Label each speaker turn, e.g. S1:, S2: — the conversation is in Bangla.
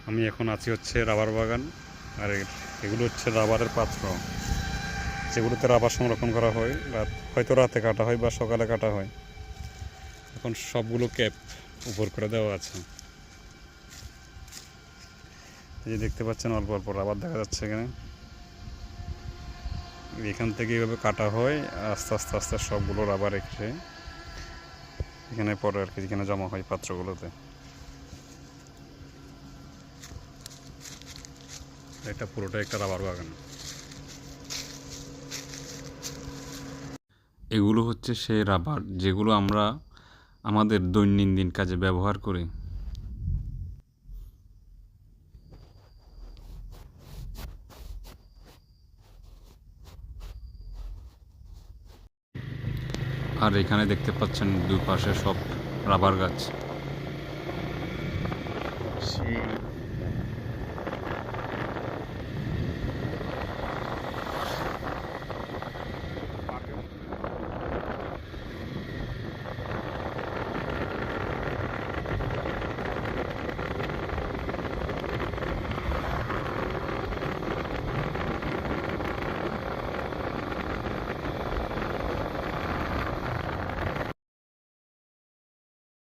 S1: আমি এখন আছি হচ্ছে রাবার বাগান। আর এগুলো হচ্ছে রাবারের পাত্র, যেগুলোতে রাবার সংরক্ষণ করা হয়। হয়তো রাতে কাটা হয় বা সকালে কাটা হয়। এখন সবগুলো ক্যাপ উপর করে দেওয়া আছে। এই যে দেখতে পাচ্ছেন অল্প অল্প রাবার দেখা যাচ্ছে এখানে। এখান থেকে এইভাবে কাটা হয়, আস্তে আস্তে আস্তে সবগুলো রাবার রেখে এখানে পরে আর কি এখানে জমা হয় পাত্রগুলোতে। এটা পুরোটা একটা রাবার বাগান। এগুলো হচ্ছে সেই রাবার যেগুলো আমরা আমাদের দৈনন্দিন কাজে ব্যবহার করি। আর এখানে দেখতে পাচ্ছেন দুই পাশে সব রাবার গাছ।
S2: সেই